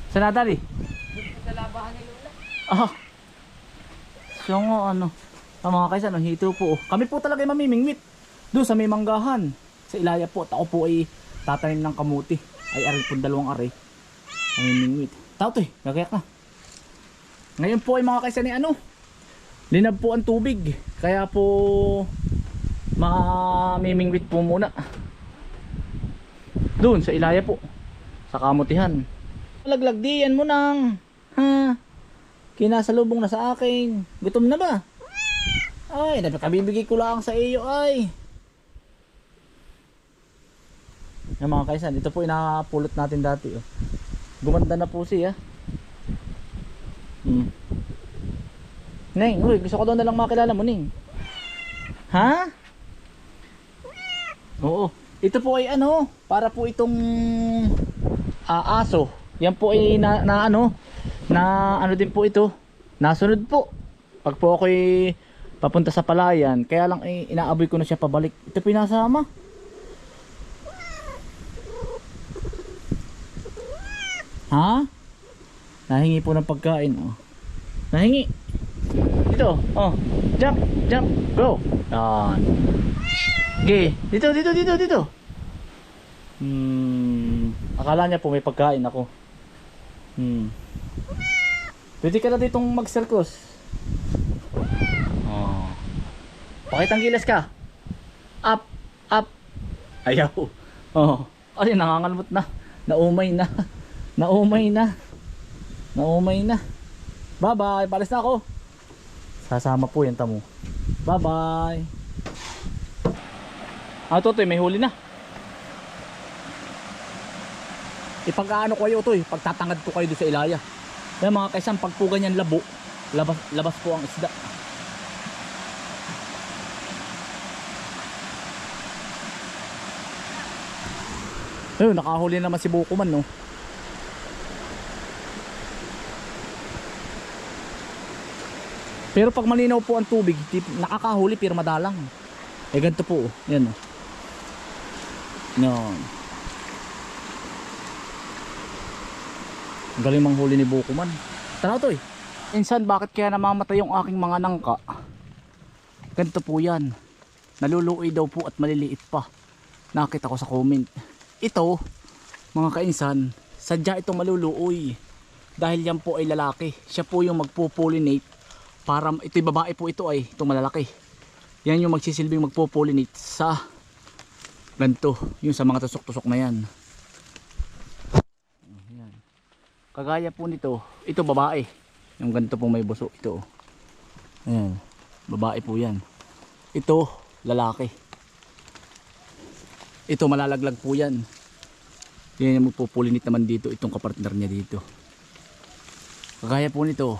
Saan nadali? Sa labahan ni Lola. Ah. So nga ano. Mga kaysa, no, hito po. Kami po talaga ay mamimingwit. Doon sa may manggahan. Sa Ilaya po. At ako po ay tatanim ng kamuti. Ay aral po dalawang aray. Mamimingwit. Tao to eh. Gagayak na. Ngayon po ay mga kaysa ni ano. Linab po ang tubig. Kaya po mamimingwit po muna. Doon sa Ilaya po. Sa kamutihan. Laglag diyan mo nang. Ha? Kinasalubong na sa akin. Gutom na ba? Ay, kabibigay ko lang sa iyo ay. Yung mga kaisan, ito po inapulot natin dati oh. Gumanda na po siya. Neng, uy, gusto ko daw na lang makilala mo, Ning. Ha? Oo. Ito po ay ano, para po itong aso. Yan po ay na ano din po ito. Nasunod po. Pag po ako'y papunta sa palayan, kaya lang ay inaaboy ko na siya pabalik. Ito pinasama. Ha? Nahingi po ng pagkain oh. Nahingi. Dito, oh. Jump, jump, go. Yan. Okay, dito. Akala niya po may pagkain ako. Pwede ka na ditong mag-circus. Oh. Pakitang gilas ka. Up, up. Ayaw. Oh. Ay, nangangalmot na. Naumay na. Bye-bye. Palis na ako. Sasama po yan tamo. Bye-bye. Totoy, may huli na. Ipag-aano ko kayo ito pagtatangad ko kayo doon sa Ilaya. Yan mga kaisang, pag po ganyan labo, labas po ang isda. Ayun, nakahuli naman si Bukuman, no. Pero pag malinaw po ang tubig, nakakahuli pero madalang. Eh ganito po, yan oh. Yan. Galing manghuli ni Bukuman. Tanaw to eh. Insan, bakit kaya namamatay yung aking mga nangka? Ganito po yan. Naluluoy daw po at maliliit pa. Nakita ko sa comment. Ito, mga kainsan, sadya itong maluluoy. Dahil yan po ay lalaki. Siya po yung magpo-pollinate. Para ito'y babae po ito ay itong malalaki. Yan yung magsisilbing magpo-pollinate sa ganito. Yung sa mga tusok-tusok na yan. Kagaya po nito, ito babae. Yung ganito po may buso, ito. Ayan, babae po yan. Ito, lalaki. Ito, malalaglag po yan. Yan yung magpupulinit naman dito, itong kapartner niya dito. Kagaya po nito,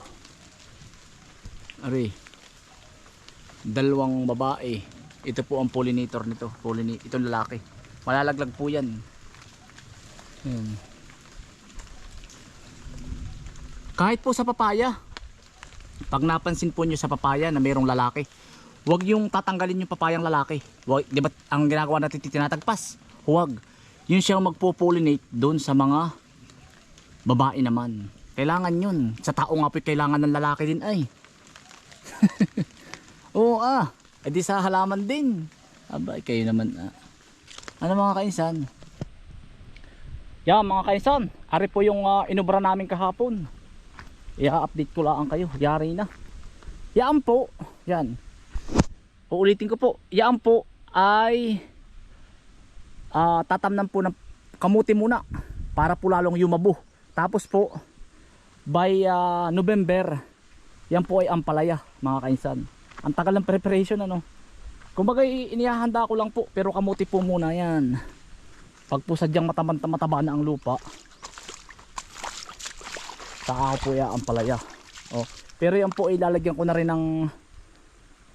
ari, dalawang babae. Ito po ang pollinator nito, itong lalaki. Malalaglag po yan. Ayan. Kahit po sa papaya, pag napansin po nyo sa papaya na mayroong lalaki, huwag yung tatanggalin yung papayang lalaki. Huwag, di ba ang ginagawa natin tinatagpas? Huwag. Yun siyang magpo-pollinate doon sa mga babae naman. Kailangan yun. Sa tao nga po kailangan ng lalaki din ay. Oo edi sa halaman din. Abay kayo naman Ano mga kainsan? Yan mga kainsan, ari po yung inubra namin kahapon. I-update ko lang kayo. Yari na. Yan po. Yan. Uulitin ko po. Yan po ay tatamnan po ng kamuti muna para po lalong yumabo. Tapos po by November yan po ay ampalaya mga kainsan. Ang tagal ng preparation ano. Kumbaga inihahanda ko lang po pero kamuti po muna yan. Pag po sadyang mataba na ang lupa, saka po ya ang palaya. Pero yan po ilalagyan ko na rin ng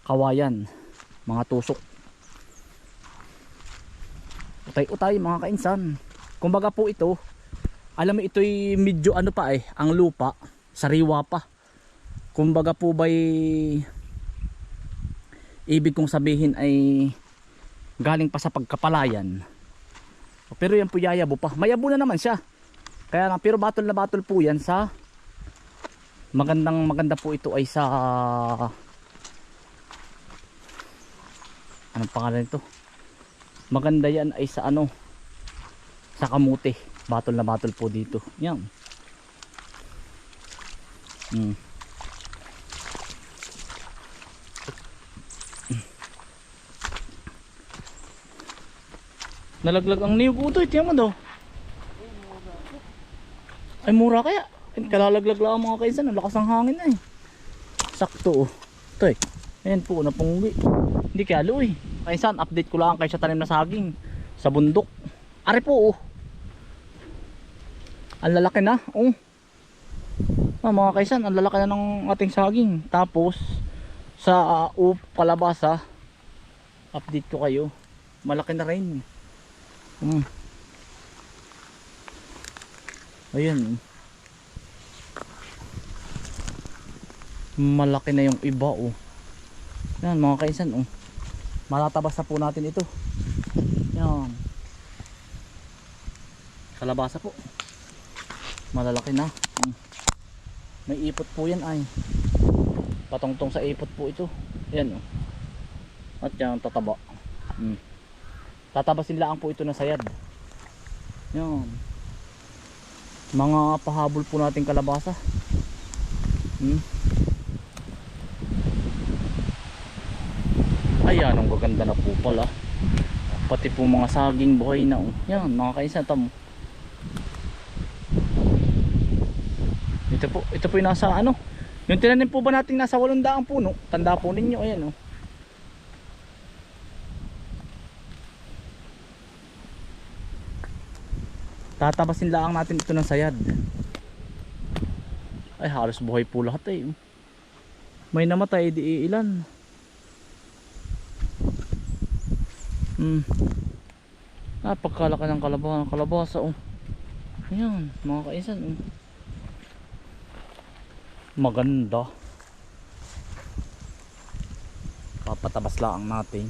kawayan, mga tusok. Utay-utay mga kainsan. Kumbaga po ito, alam mo ito'y medyo ano pa ang lupa, sariwa pa. Kumbaga po ba'y ibig kong sabihin ay galing pa sa pagkapalayan. Pero yan po yayabo pa. Mayabo na naman siya. Kaya lang, pero batol na batol po yan sa maganda po ito ay sa anong pangalan nito? Maganda yan ay sa ano? Sa kamuti. Batol na batol po dito. Yan. Nalaglag ang niyog utoy. Tiyan mo daw. Ay mura kaya. Kalalaglag lang mga kaisan. Ang lakas ng hangin na eh. Sakto oh. Ito eh. Ayan po napungwi. Hindi kaya lo eh. Kaisan update ko lang kayo sa tanim na saging. Sa bundok. Ari po oh. Ang lalaki na oh. Mga kaisan. Ang lalaki na ng ating saging. Tapos sa kalabasa. Update ko kayo. Malaki na rin. Ayan. Malaki na yung iba oh. Yan mga kaisan oh. Malatabas na po natin ito. Yan. Kalabasa po. Malalaki na. May ipot po yan ay. Patungtong sa ipot po ito. Yan oh. At yan tataba. Tatabasin lang po ito na sayad. Yan. Mga pahabol po nating kalabasa. Ayan, ang gaganda na po pala. Pati po mga saging buhay na oh. Yan, mga kaisa tamo. Ito po yung nasa ano. Yung tinanim po ba natin nasa 800 puno? Tanda po ninyo, ayan oh. Tatabasin lang natin ito ng sayad. Ay halos buhay po lahat eh. May namatay di ilan. Napagkalaki ng kalabasa oh. Ayan mga kaisan oh. Maganda. Papatabas lang natin.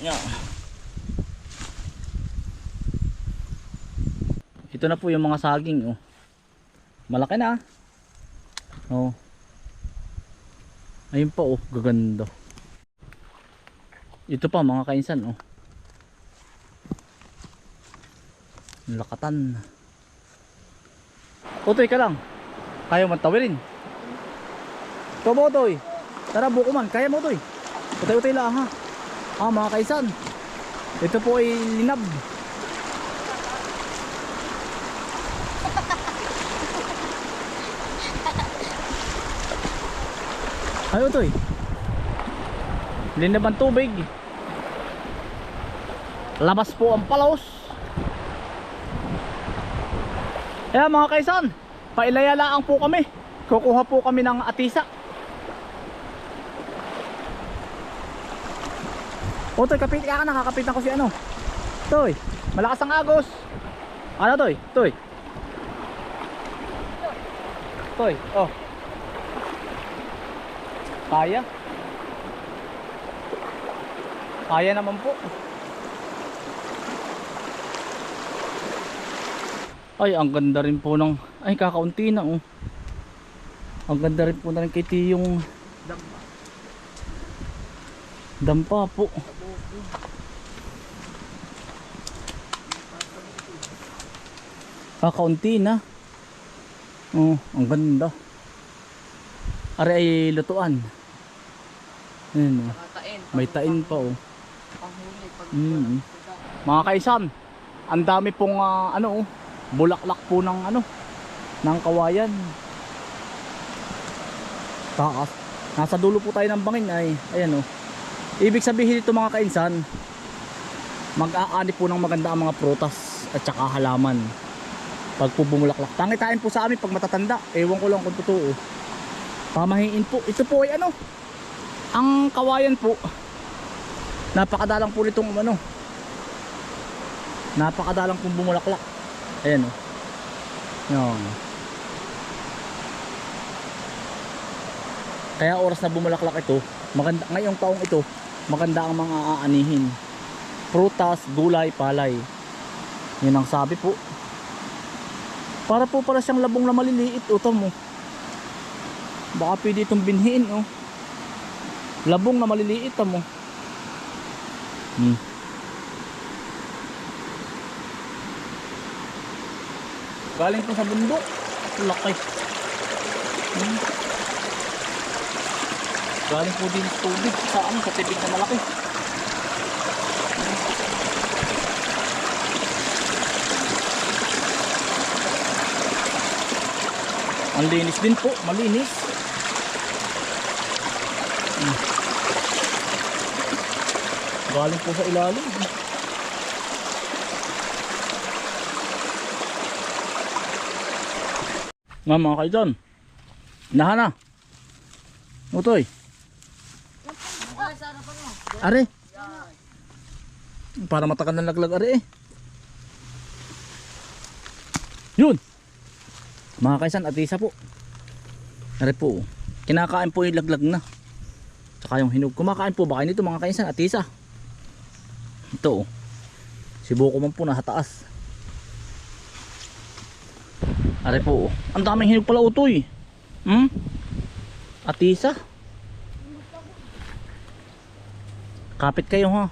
Yeah. Ito na po yung mga saging oh. Malaki na oh. Ayun pa oh, gaganda. Ito pa mga kainsan oh. Lakatan. Utoy ka lang. Kaya mo tawirin. Ito mo utoy. Tara buko man, kaya mo utoy. Utoy lang ha. Mga kaisan. Ito po ay linab. Ay utoy. Linab ang tubig. Labas po ang palos. Kaya mga kaisan, pailayalaan po kami. Kukuha po kami ng atisa. O toy, kapit ka na, kakapitan ko si ano. Toy, malakas ang agos. Ano toy? Toy. Toy, oh. Kaya. Kaya naman po. Ay, ang ganda rin po ng... Ay, kakaunti na oh. Ang ganda rin po na rin kay Tiyong dampa po. Kakaunti na. Oh, ang ganda. Are ay lutuan. Ayan, oh. May tain pa oh. Mga kaisan, ang dami pong ano oh. Bulaklak po ng ano ng kawayan. Taas. Nasa dulo po tayo ng bangin ay ayan oh. Ibig sabihin ito mga kainsan, mag-aani po ng maganda ang mga prutas at saka halaman pag po bumulaklak. Tangitain po sa amin pag matatanda. Ewan ko lang kung totoo. Pamahiin po. Ito po ay ano, ang kawayan po. Napakadalang po nitong ano. Napakadalang pong bumulaklak. Ayan o. Yan. Kaya oras na bumulaklak ito, maganda, ngayong taong ito, maganda ang mga aanihin. Prutas, gulay, palay. Yun ang sabi po. Para po pala siyang labong na maliliit. Uto mo. Baka pwede itong binhiin, oh. Labong na maliliit, mo. Galing po sa bundok. Laki. Galing po din sa tubig. Sa ano, sa tibig na malaki. Ang linis din po, malinis. Galing po sa ilalim. Nga mga kaidan, nahan na. Utoy. Are. Para matakan ng laglag are eh. Yun. Mga kaisan, atisa po. Are po. Kinakain po yung laglag na. Tsaka yung hinog. Kumakain po ba kayo nito mga kaisan, atisa? Ito. Sibuko man po nasa taas. Are po. Ang daming hinog pala utoy. Atisa. Kapit kayo ha.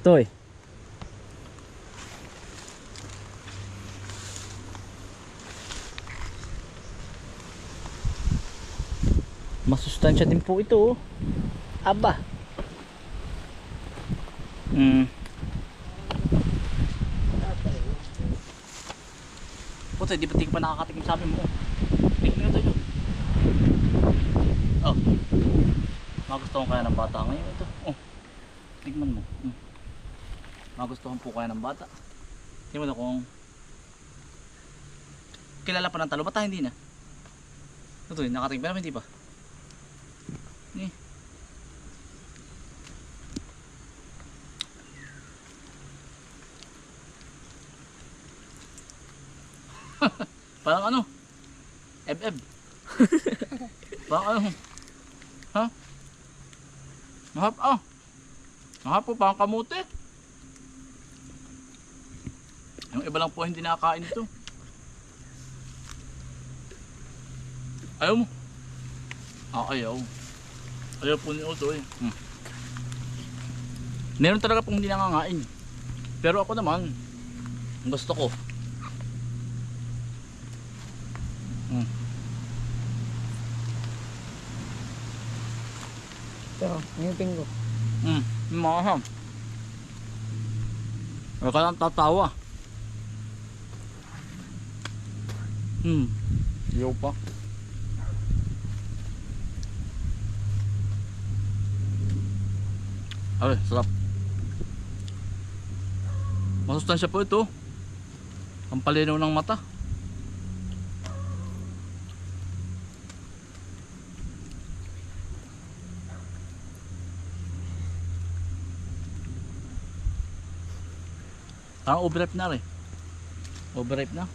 Toy. Masustansya din po ito. Aba. Puto, di ba tingin pa nakakatikim sa amin mo? Tingin ito yun. Oh. Magustuhan kaya ng bata ngayon ito. Oh. Tingnan mo. Magustuhan po kaya ng bata. Tingnan mo na kung kilala pa ng talo. Bata hindi na. Ito yun, nakatingin pa naman hindi pa. Ni. Parang ano? Eb. Parang ano? Ha? Mahap Mahap po, parang kamote. Yung iba lang po hindi nakakain ito. Ayaw mo? Ayaw. Ayaw po ni Uto eh. Meron talaga pong hindi nangangain. Pero ako naman, gusto ko. Pero, ngipin ko. Maham. Ay ka lang tatawa. Ayaw pa. Ay, sarap. Masustansya po ito. Ang palinaw ng mata. Overripe na rin. Overripe na.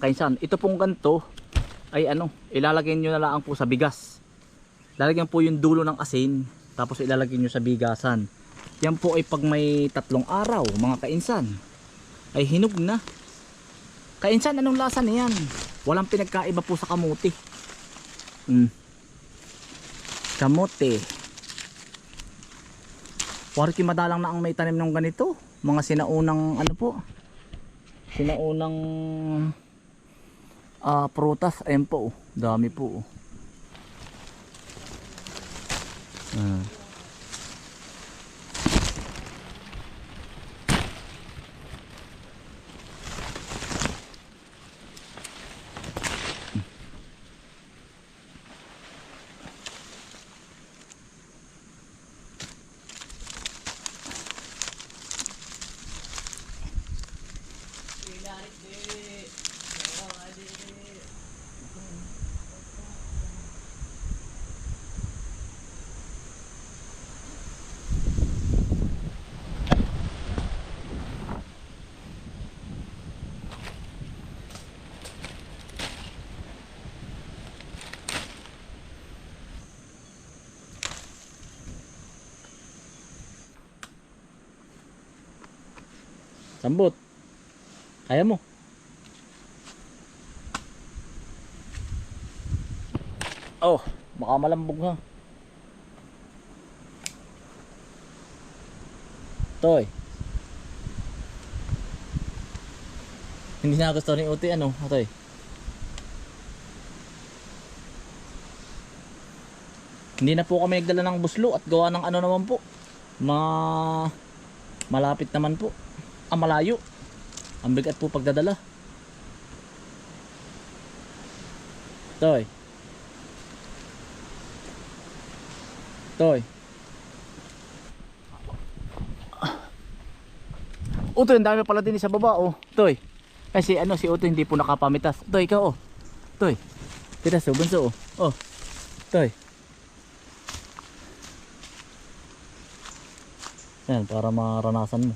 kainsan. Ito pong ganito ay ano, ilalagay nyo na lang po sa bigas. Lalagyan po yung dulo ng asin, tapos ilalagay nyo sa bigasan. Yan po ay pag may 3 araw mga kainsan, ay hinog na. Kainsan, anong lasa niyan? Walang pinagkaiba po sa kamuti. Kamote. Warki madalang na ang may tanim ng ganito. Mga sinaunang ano po, sinaunang prutas. Ayan po, dami po. Sambot. Kaya mo. Oh, baka malambog ha. Toy. Hindi na gusto ni Uti ano, Toy. Hindi na po kami nagdala ng buslo at gawa ng ano naman po. Malapit naman po. Malayo. Ang bigat po pagdadala. Toy. Toy. Utoy, ang dami pala din sa baba oh. Toy. Kasi ano si Utoy hindi po nakapamitas. Toy, ikaw oh. Toy. Titas oh, bunso oh. Oh. Toy. Yan, para maranasan mo.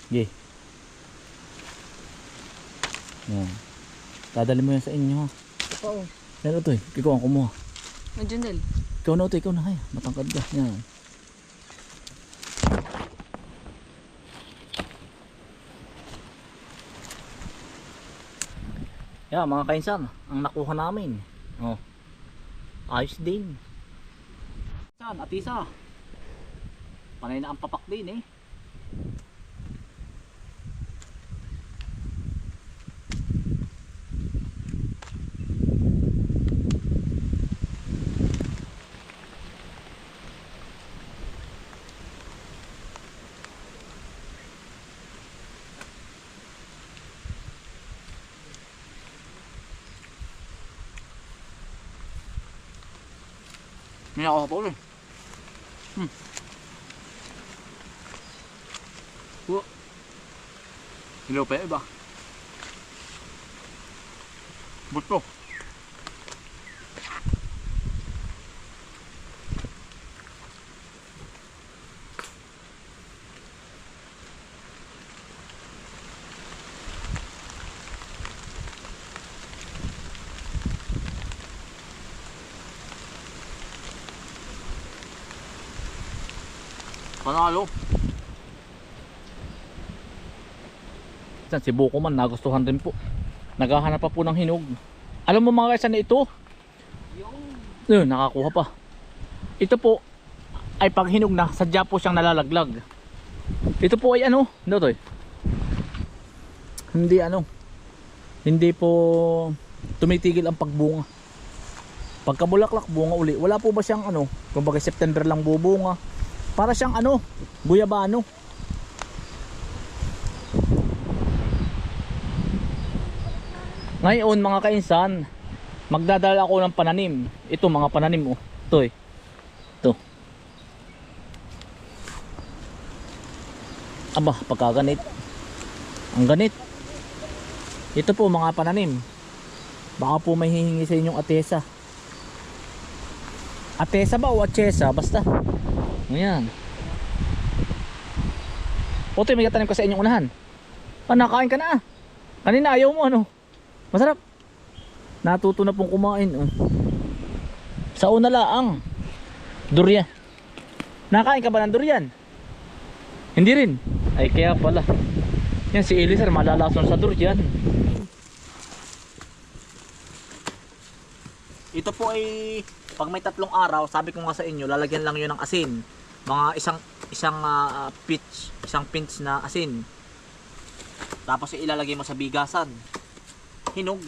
Okay. Yan. Dadali mo yan sa inyo ha. Oo. Yan Utoy, ikaw ang kumuha. Junel. Ikaw na Utoy, ikaw na. Ay, matangkad ka. Yan. Yan mga kainsan, ang nakuha namin. Oh. Ayos din. San, at isa. Panay na ang papak din eh. May ako po eh. Hello pa iba. Buto. Panalo. Si Buko man nagustuhan din po. Naghahanap pa po ng hinog. Alam mo mga kaisan na ito? Yun, nakakuha pa. Ito po ay pag hinog na, sadya po siyang nalalaglag. Ito po ay ano? Ano to? Hindi po tumitigil ang pagbunga. Pagkabulaklak bunga uli. Wala po ba siyang ano? Kumbaga September lang bubunga. Para siyang ano, guyabano. Ngayon mga kainsan, magdadala ako ng pananim. Ito mga pananim oh. Ito eh. Ito. Aba, pagkaganit. Ang ganit. Ito po mga pananim. Baka po may hihingi sa inyong atesa. Atesa ba o atesa? Basta. Ayan. Otoy, may tanim ka sa inyong unahan. Nakain ka na. Kanina ayaw mo ano. Masarap. Natuto na pong kumain. Oh. Sa una laang. Durian. Nakain ka ba ng durian? Hindi rin. Ay kaya pala. Yan si Eliezer malalason sa durian. Ito po ay pag may 3 araw, sabi ko nga sa inyo, lalagyan lang yun ng asin. Mga isang pinch na asin. Tapos ilalagay mo sa bigasan. Hinog.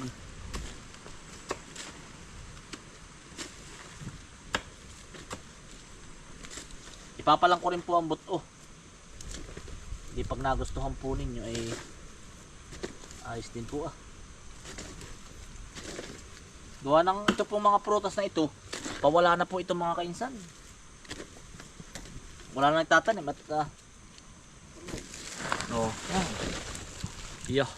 Ipapalang ko rin po ang buto. Hindi pag nagustuhan po ninyo ay ayos din po ah. Gawa ng ito pong mga prutas na ito, pawala na po itong mga kainsan. Wala na nagtatanim at oh, yan. Yeah.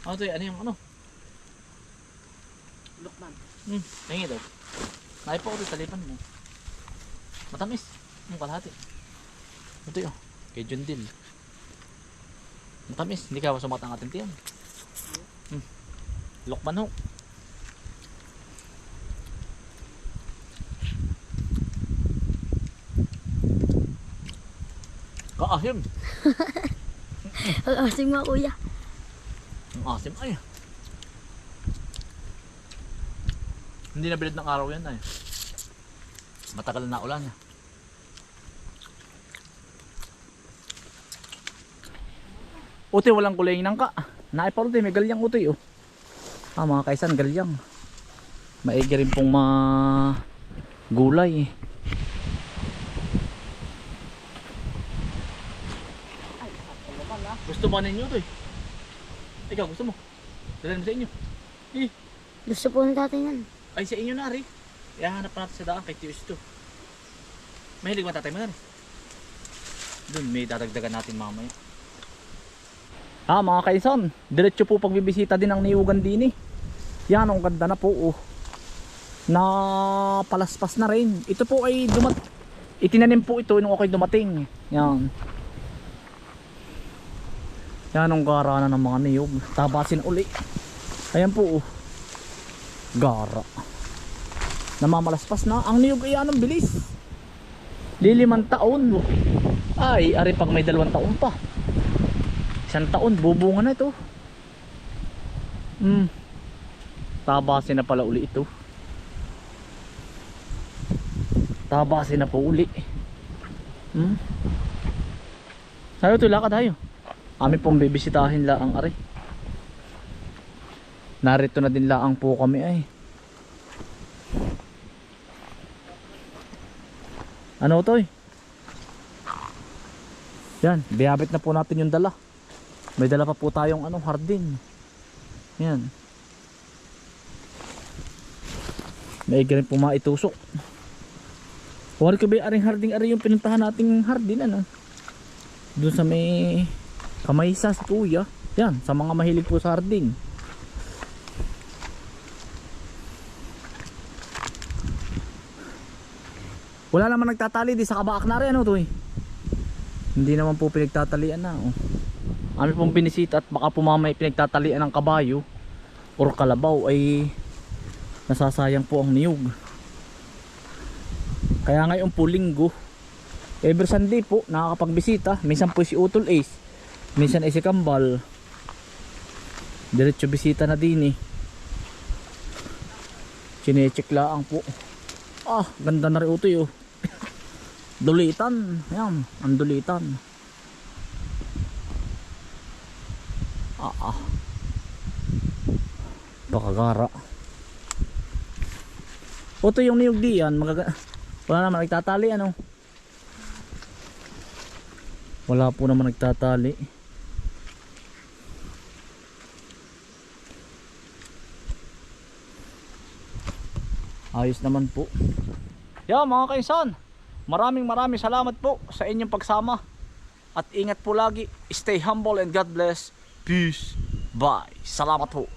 Ano to ano yung ano? Lukman. Hingi daw. Naipa ko sa lipan mo. Matamis. Yung kalahati. Ito yun. Kay Jundil. Matamis. Hindi ka sumat ang ating tiyan. Lukman ho. Kaasim. Ang asim nga kuya. Ang asim ay. Hindi na bilid ng araw yan ay. Matagal na ulan. Utoy walang kulay ng ka. Naipalo tayo may galyang utoy oh. Mga kaisan galyang. Maigi rin pong gulay. Gusto ba ninyo utoy? Ikaw gusto mo? Dalhin mo sa inyo. Gusto po ng tatay yan. Ay sa inyo na rin. Ihahanap pa natin sa daan kay Tius to. Mahilig ba tatay mo na rin? Doon may dadagdagan natin mamaya. Mga kaisan, diretso po pagbibisita din ang niyugan din eh. Yan ang ganda na po oh. Na palaspas na rin. Ito po ay itinanim po ito nung ako'y dumating. Yan. Yan ang gara na ng mga niyog. Tabasin uli. Ayan po oh. Gara. Namamalaspas na. Ang niyog ay anong bilis. Lilimang taon. Ay, ari pag may 2 taon pa. 1 taon, bubunga na ito. Tabasin na pala uli ito. Tabasin na po uli. Sayo ito, lakad tayo. Amin pong bibisitahin laang ari. Narito na din laang po kami ay. Ano ito eh? Yan, biyabit na po natin yung dala. May dala pa po tayong hardin. Yan. May rin po maitusok. Huwag ko ba aring harding yung pinuntahan nating hardin doon sa may kamaysa sa kuya. Yan, sa mga mahilig po sa hardin. Wala naman nagtatali di sa kabaak na rin to eh. Hindi naman po pinagtatalian na oh. Ano pong binisita at baka pumamay pinagtatalian ng kabayo or kalabaw ay nasasayang po ang niyog. Kaya ngayon po linggo, every Sunday po nakakapagbisita. Minsan po si Utol Ace, minsan ay si Kambal. Diretso bisita na din eh. Chinecheck laang po. Ganda na rin utoy oh. Dulitan, yan, ang dulitan. Bakagara. Oto yung niyog diyan, wala naman nagtatali Wala po naman nagtatali. Ayos naman po. Mga kaisan, maraming salamat po sa inyong pagsama. At ingat po lagi. Stay humble and God bless. Peace. Bye. Salamat po.